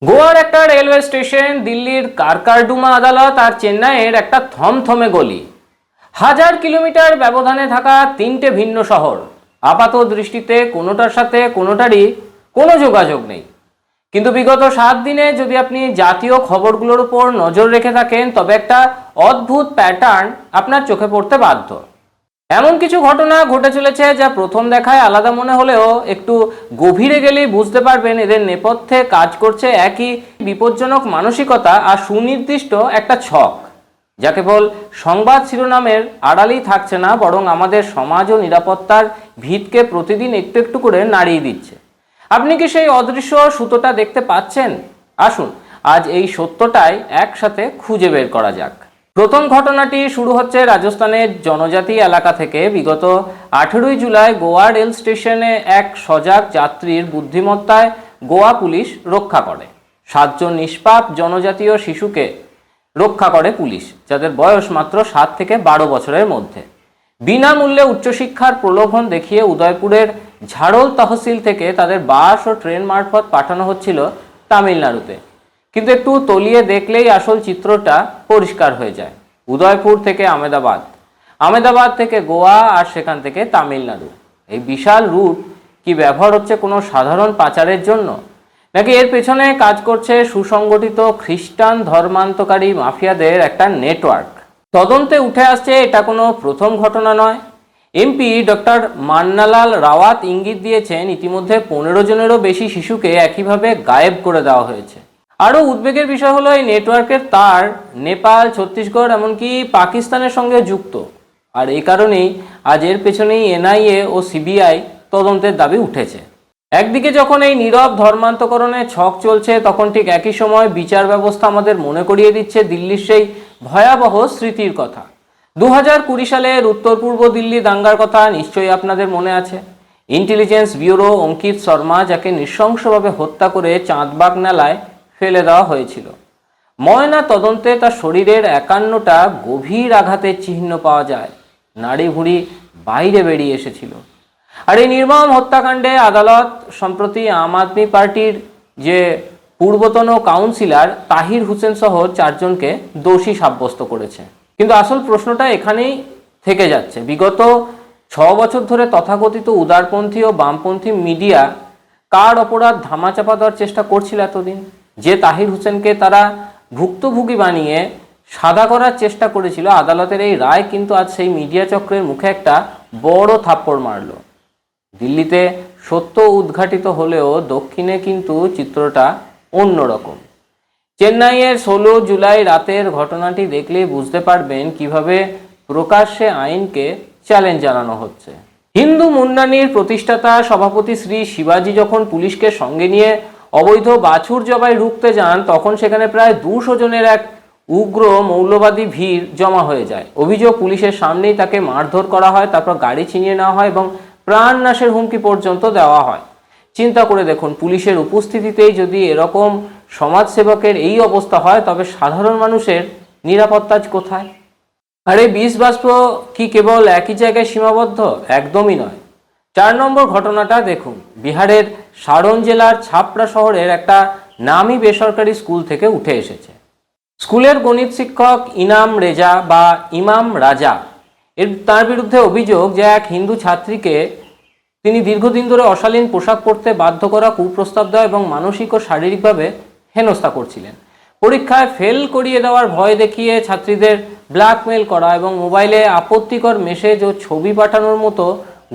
গোয়ার একটা railway station, দিল্লির কারকারডুমা আদালত আর চেন্নাইয়ের একটা থমথমে গলি, 1000 কিলোমিটার ব্যবধানে থাকা তিনটে ভিন্ন শহর। আপাত দৃষ্টিতে কোনোটার সাথে কোনোটারই কোনো যোগাযোগ নেই, কিন্তু বিগত 7 দিনে যদি আপনি জাতীয় খবরগুলোর উপর নজর রেখে থাকেন তবে একটা অদ্ভুত প্যাটার্ন আপনার চোখে পড়তে বাধ্য। এমন কিছু ঘটনা ঘটে চলেছে যা প্রথম দেখায় আলাদা মনে হলেও একটু গভীরে গেলেই বুঝতে পারবেন এদের নেপথ্যে কাজ করছে একই বিপজ্জনক মানসিকতা আর সুনির্দিষ্ট একটা ছক, যা কেবল সংবাদ শিরোনামের আড়ালেই থাকছে না, বরং আমাদের সমাজ ও নিরাপত্তার ভিতকে প্রতিদিন একটু একটু করে নাড়িয়ে দিচ্ছে। আপনি কি সেই অদৃশ্য সুতোটা দেখতে পাচ্ছেন? আসুন আজ এই সত্যটাই একসাথে খুঁজে বের করা যাক। প্রথম ঘটনাটি শুরু হচ্ছে রাজস্থানের জনজাতি এলাকা থেকে। বিগত 18 জুলাই গোয়া রেল স্টেশনে এক সজাগ যাত্রীর বুদ্ধিমত্তায় গোয়া পুলিশ রক্ষা করে। 7 জন নিষ্পাপ জনজাতীয় শিশুকে রক্ষা করে পুলিশ, যাদের বয়স মাত্র 7 থেকে 12 বছরের মধ্যে। বিনামূল্যে উচ্চশিক্ষার প্রলোভন দেখিয়ে উদয়পুরের ঝাড়ল তহসিল থেকে তাদের বাস ও ট্রেন মারফত পাঠানো হচ্ছিল তামিলনাড়ুতে। কিন্তু একটু তলিয়ে দেখলেই আসল চিত্রটা পরিষ্কার হয়ে যায়। উদয়পুর থেকে আহমেদাবাদ, আহমেদাবাদ থেকে গোয়া, আর সেখান থেকে তামিলনাড়ু। এই বিশাল রুট কি ব্যবহার হচ্ছে কোনো সাধারণ পাচারের জন্য, নাকি এর পেছনে কাজ করছে সুসংগঠিত খ্রিস্টান ধর্মান্তকারী মাফিয়াদের একটা নেটওয়ার্ক? তদন্তে উঠে আসছে এটা কোনো প্রথম ঘটনা নয়। এমপি ডক্টর মান্নালাল রাওয়াত ইঙ্গিত দিয়েছেন ইতিমধ্যে 15 জনেরও বেশি শিশুকে একইভাবে গায়েব করে দেওয়া হয়েছে। আরও উদ্বেগের বিষয় হলো এই নেটওয়ার্কের তার নেপাল, ছত্তিশগড়, এমনকি পাকিস্তানের সঙ্গে যুক্ত। আর এই কারণেই আজ এর পেছনেই এনআইএ ও সিবিআই তদন্তের দাবি উঠেছে। একদিকে যখন এই নীরব ধর্মান্তকরণের ছক চলছে, তখন ঠিক একই সময় বিচার ব্যবস্থা আমাদের মনে করিয়ে দিচ্ছে দিল্লির সেই ভয়াবহ স্মৃতির কথা। 2020 সালের উত্তর পূর্ব দিল্লি দাঙ্গার কথা নিশ্চয়ই আপনাদের মনে আছে। ইন্টেলিজেন্স ব্যুরো অঙ্কিত শর্মা, যাকে নৃশংসভাবে হত্যা করে চাঁদবাগ নালায় ফেলে দেওয়া হয়েছিল। ময়না তদন্তে তার শরীরের 51টা গভীর আঘাতের চিহ্ন পাওয়া যায়, নাড়ি ভুঁড়ি বাইরে বেরিয়ে এসেছিল। আর এই নির্মম হত্যাকাণ্ডে আদালত সম্প্রতি আম আদমি পার্টির যে পূর্বতন কাউন্সিলর তাহির হোসেন সহ 4 জনকে দোষী সাব্যস্ত করেছে। কিন্তু আসল প্রশ্নটা এখানেই থেকে যাচ্ছে, বিগত 6 বছর ধরে তথাকথিত উদারপন্থী ও বামপন্থী মিডিয়া কার অপরাধ ধামাচাপা দেওয়ার চেষ্টা করছিল এতদিন? যে তাহির হোসেনকে তারা ভুক্তভোগী বানিয়ে সাদা করার চেষ্টা করেছিল, আদালতের এই রায় কিন্তু আজ সেই মিডিয়া চক্রের মুখে একটা বড় থাপ্পড় মারল। দিল্লিতে সত্য উদ্ঘাটিত হলেও দক্ষিণে কিন্তু চিত্রটা অন্যরকম। চেন্নাইয়ের 16 জুলাই রাতের ঘটনাটি দেখলেই বুঝতে পারবেন কিভাবে প্রকাশ্যে আইনকে চ্যালেঞ্জ জানানো হচ্ছে। হিন্দু মুন্ডানির প্রতিষ্ঠাতা সভাপতি শ্রী শিবাজি যখন পুলিশকে সঙ্গে নিয়ে অবৈধ বাছুর জবাই রুখতে যান, তখন সেখানে প্রায় 200 জনের এক উগ্র মৌলবাদী ভিড় জমা হয়ে যায়। অভিযোগ, পুলিশের সামনেই তাকে মারধর করা হয়, তারপর গাড়ি ছিনিয়ে নেওয়া হয় এবং প্রাণনাশের হুমকি পর্যন্ত দেওয়া হয়। চিন্তা করে দেখুন, পুলিশের উপস্থিতিতেই যদি এরকম সমাজসেবকের এই অবস্থা হয়, তবে সাধারণ মানুষের নিরাপত্তা কোথায়? আর এই বিষ বাষ্প কি কেবল একই জায়গায় সীমাবদ্ধ? একদমই নয়। 4 নম্বর ঘটনাটা দেখুন। বিহারের সারন জেলার ছাপড়া শহরের একটা নামী বেসরকারি স্কুল থেকে উঠে এসেছে। স্কুলের গণিত শিক্ষক ইমাম রাজা তার বিরুদ্ধে অভিযোগ যে এক হিন্দু ছাত্রীকে তিনি দীর্ঘদিন ধরে অশালীন পোশাক পরতে বাধ্য করা, কুপ্রস্তাব দেওয়া এবং মানসিক ও শারীরিকভাবে হেনস্থা করছিলেন। পরীক্ষায় ফেল করিয়ে দেওয়ার ভয় দেখিয়ে ছাত্রীদের ব্ল্যাকমেল করা এবং মোবাইলে আপত্তিকর মেসেজ ও ছবি পাঠানোর মতো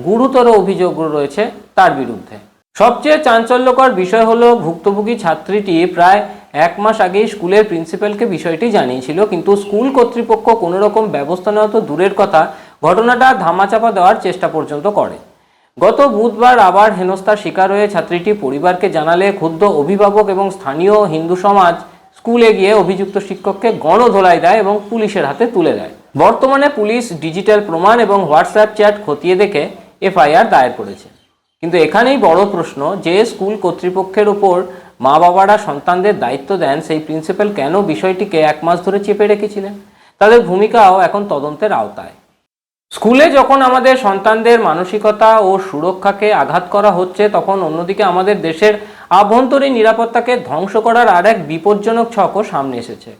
গুরুতর অভিযোগ রয়েছে তার বিরুদ্ধে। সবচেয়ে চাঞ্চল্যকর বিষয় হলো, ভুক্তভোগী ছাত্রীটি প্রায় 1 মাস আগেই স্কুলের প্রিন্সিপালকে বিষয়টি জানিয়েছিল, কিন্তু স্কুল কর্তৃপক্ষ কোনো রকম ব্যবস্থা নেওয়া তো দূরের কথা, ঘটনাটা ধামাচাপা দেওয়ার চেষ্টা পর্যন্ত করে। গত বুধবার আবার হেনস্থার শিকার হয়ে ছাত্রীটি পরিবারকে জানালে ক্ষুব্ধ অভিভাবক এবং স্থানীয় হিন্দু সমাজ স্কুলে গিয়ে অভিযুক্ত শিক্ষককে গণধোলাই দেয় এবং পুলিশের হাতে তুলে দেয়। বর্তমানে পুলিশ ডিজিটাল প্রমাণ এবং হোয়াটসঅ্যাপ চ্যাট খতিয়ে দেখে এফআইআর দায়ের করেছে। কিন্তু এখানেই বড় প্রশ্ন, যে স্কুল কর্তৃপক্ষের উপর মা বাবারা সন্তানদের দায়িত্ব দেন, সেই প্রিন্সিপাল কেন বিষয়টিকে 1 মাস ধরে চেপে রেখেছিলেন? তাদের ভূমিকাও এখন তদন্তের আওতায়। স্কুলে যখন আমাদের সন্তানদের মানসিকতা ও সুরক্ষাকে আঘাত করা হচ্ছে, তখন অন্যদিকে আমাদের দেশের আভ্যন্তরীণ নিরাপত্তাকে ধ্বংস করার আর এক বিপজ্জনক ছকও সামনে এসেছে।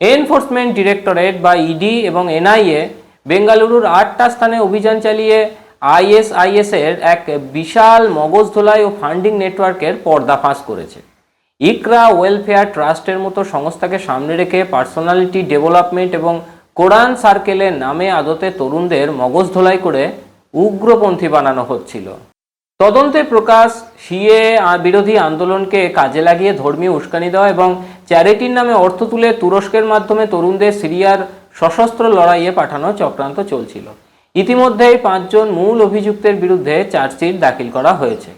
এনফোর্সমেন্ট ডিরেক্টরেট বা ইডি এবং এনআইএ বেঙ্গালুরুর 8টা স্থানে অভিযান চালিয়ে আইএসআইএস এর এক বিশাল মগজধোলাই ও ফান্ডিং নেটওয়ার্কের পর্দাফাঁস করেছে। ইকরা ওয়েলফেয়ার ট্রাস্টের মতো সংস্থাকে সামনে রেখে পার্সোনালিটি ডেভেলপমেন্ট এবং কোরআন সার্কেলের নামে আদতে তরুণদের মগজ ধোলাই করে উগ্রপন্থী বানানো হচ্ছিল। তদন্তে প্রকাশ, সিএ বিরোধী আন্দোলনকে কাজে লাগিয়ে ধর্মীয় উস্কানি দেওয়া এবং চ্যারিটির নামে অর্থ তুলে তুরস্কের মাধ্যমে তরুণদের সিরিয়ার সশস্ত্র লড়াইয়ে পাঠানো চক্রান্ত চলছিল। ইতিমধ্যেই 5 জন মূল অভিযুক্তের বিরুদ্ধে চার্জশিট দাখিল করা হয়েছে।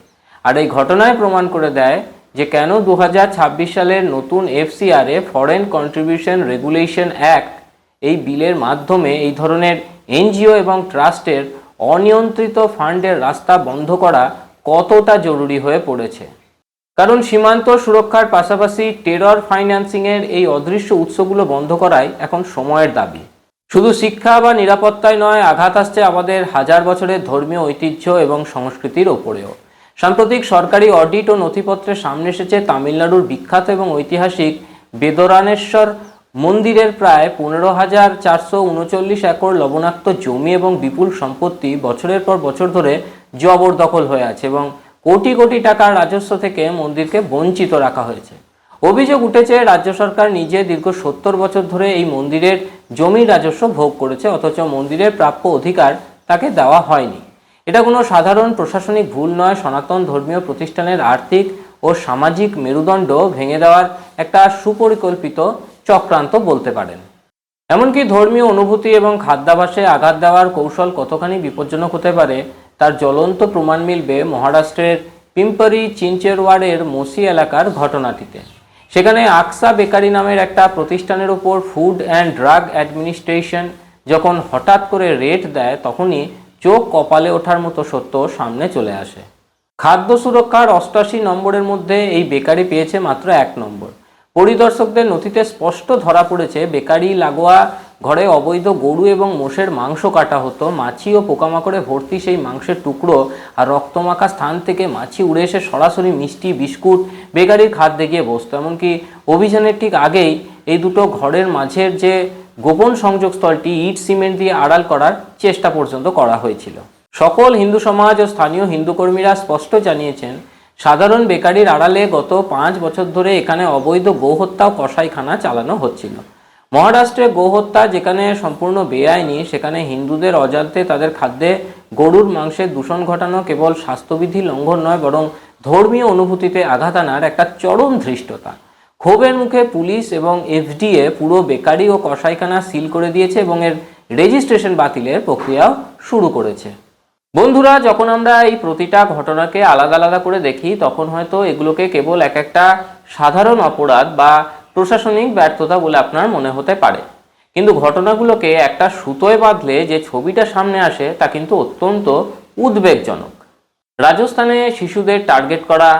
আর এই ঘটনায় প্রমাণ করে দেয় যে কেন 2026 সালের নতুন এফসিআরএ ফরেন কন্ট্রিবিউশন রেগুলেশন অ্যাক্ট এই বিলের মাধ্যমে এই ধরনের এনজিও এবং ট্রাস্টের অনিয়ন্ত্রিত ফান্ডের রাস্তা বন্ধ করা কতটা জরুরি হয়ে পড়েছে। কারণ সীমান্ত সুরক্ষার পাশাপাশি টেরর ফাইন্যান্সিংয়ের এই অদৃশ্য উৎসগুলো বন্ধ করাই এখন সময়ের দাবি। শুধু শিক্ষা বা নিরাপত্তায় নয়, আঘাত আসছে আমাদের হাজার বছরের ধর্মীয় ঐতিহ্য এবং সংস্কৃতির ওপরেও। সাম্প্রতিক সরকারি অডিট ও নথিপত্রে সামনে এসেছে তামিলনাড়ুর বিখ্যাত এবং ঐতিহাসিক বেদরানেশ্বর মন্দিরের প্রায় 15,439 একর লবণাক্ত জমি এবং বিপুল সম্পত্তি বছরের পর বছর ধরে জবরদখল হয়ে আছে এবং কোটি কোটি টাকার রাজস্ব থেকে মন্দিরকে বঞ্চিত রাখা হয়েছে। অভিযোগ উঠেছে রাজ্য সরকার নিজে দীর্ঘ 70 বছর ধরে এই মন্দিরের জমির রাজস্ব ভোগ করেছে, অথচ মন্দিরের প্রাপ্য অধিকার তাকে দেওয়া হয়নি। এটা কোনো সাধারণ প্রশাসনিক ভুল নয়, সনাতন ধর্মীয় প্রতিষ্ঠানের আর্থিক ও সামাজিক মেরুদণ্ড ভেঙে দেওয়ার একটা সুপরিকল্পিত চক্রান্ত বলতে পারেন। এমনকি ধর্মীয় অনুভূতি এবং খাদ্যাভ্যাসে আঘাত দেওয়ার কৌশল কতখানি বিপজ্জনক হতে পারে তার জ্বলন্ত প্রমাণ মিলবে মহারাষ্ট্রের পিম্পরি চিঞ্চেরওয়াড়ের মোসি এলাকার ঘটনাটিতে। সেখানে আকসা বেকারি নামের একটা প্রতিষ্ঠানের উপর ফুড অ্যান্ড ড্রাগ অ্যাডমিনিস্ট্রেশন যখন হঠাৎ করে রেড দেয়, তখনই চোখ কপালে ওঠার মতো সত্য সামনে চলে আসে। খাদ্য সুরক্ষার 88 নম্বরের মধ্যে এই বেকারি পেয়েছে মাত্র 1 নম্বর। পরিদর্শকদের নথিতে স্পষ্ট ধরা পড়েছে বেকারি লাগোয়া ঘরে অবৈধ গরু এবং মোষের মাংস কাটা হতো। মাছি ও পোকামাকড়ে ভর্তি সেই মাংসের টুকরো আর রক্তমাখা স্থান থেকে মাছি উড়ে এসে সরাসরি মিষ্টি বিস্কুট বেকারির খাদ্যে গিয়ে বসতো। এমনকি অভিযানের ঠিক আগেই এই দুটো ঘরের মাঝের যে গোপন সংযোগস্থলটি ইট সিমেন্ট দিয়ে আড়াল করার চেষ্টা পর্যন্ত করা হয়েছিল। সকল হিন্দু সমাজ ও স্থানীয় হিন্দু কর্মীরা স্পষ্ট জানিয়েছেন, সাধারণ বেকারির আড়ালে গত 5 বছর ধরে এখানে অবৈধ গোহত্যা ও কসাইখানা চালানো হচ্ছিল। মহারাষ্ট্রে গোহত্যা যেখানে সম্পূর্ণ বেআইনি, সেখানে হিন্দুদের অজান্তে তাদের খাদ্যে গরুর মাংসের দূষণ ঘটানো কেবল স্বাস্থ্যবিধি লঙ্ঘন নয়, বরং ধর্মীয় অনুভূতিতে আঘাত আনার একটা চরম ধৃষ্টতা। ক্ষোভের মুখে পুলিশ এবং এফডিএ পুরো বেকারি ও কসাইখানা সিল করে দিয়েছে এবং এর রেজিস্ট্রেশন বাতিলের প্রক্রিয়াও শুরু করেছে। বন্ধুরা, যখন আমরা এই প্রতিটা ঘটনাকে আলাদা আলাদা করে দেখি, তখন হয়তো এগুলোকে কেবল একটা সাধারণ অপরাধ বা প্রশাসনিক ব্যর্থতা বলে আপনার মনে হতে পারে, কিন্তু ঘটনাগুলোকে একটা সুতোয় বাঁধলে যে ছবিটা সামনে আসে তা কিন্তু অত্যন্ত উদ্বেগজনক। রাজস্থানে শিশুদের টার্গেট করা,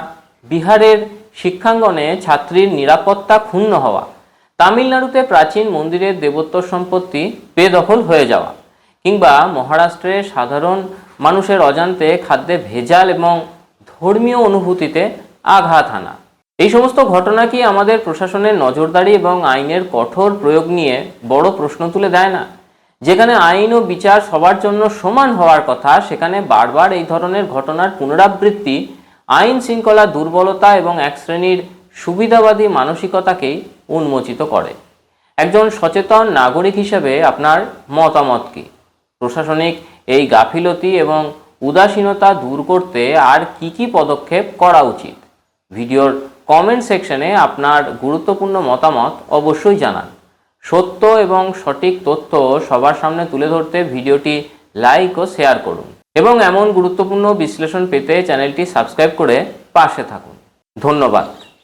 বিহারের শিক্ষাঙ্গনে ছাত্রীর নিরাপত্তা ক্ষুণ্ণ হওয়া, তামিলনাড়ুতে প্রাচীন মন্দিরের দেবত্ব সম্পত্তি বেদখল হয়ে যাওয়া, কিংবা মহারাষ্ট্রে সাধারণ মানুষের অজান্তে খাদ্যে ভেজাল এবং ধর্মীয় অনুভূতিতে আঘাত হানা, এই সমস্ত ঘটনা কি আমাদের প্রশাসনের নজরদারি এবং আইনের কঠোর প্রয়োগ নিয়ে বড় প্রশ্ন তুলে দেয় না? যেখানে আইন ও বিচার সবার জন্য সমান হওয়ার কথা, সেখানে বারবার এই ধরনের ঘটনার পুনরাবৃত্তি আইন শৃঙ্খলা দুর্বলতা এবং এক শ্রেণীর সুবিধাবাদী মানসিকতাকেই উন্মোচিত করে। একজন সচেতন নাগরিক হিসেবে আপনার মতামত কি? প্রশাসনিক এই গাফিলতি এবং উদাসীনতা দূর করতে আর কি পদক্ষেপ করা উচিত? ভিডিওর কমেন্ট সেকশনে আপনার গুরুত্বপূর্ণ মতামত অবশ্যই জানান। সত্য এবং সঠিক তথ্য সবার সামনে তুলে ধরতে ভিডিওটি লাইক ও শেয়ার করুন এবং এমন গুরুত্বপূর্ণ বিশ্লেষণ পেতে চ্যানেলটি সাবস্ক্রাইব করে পাশে থাকুন। ধন্যবাদ।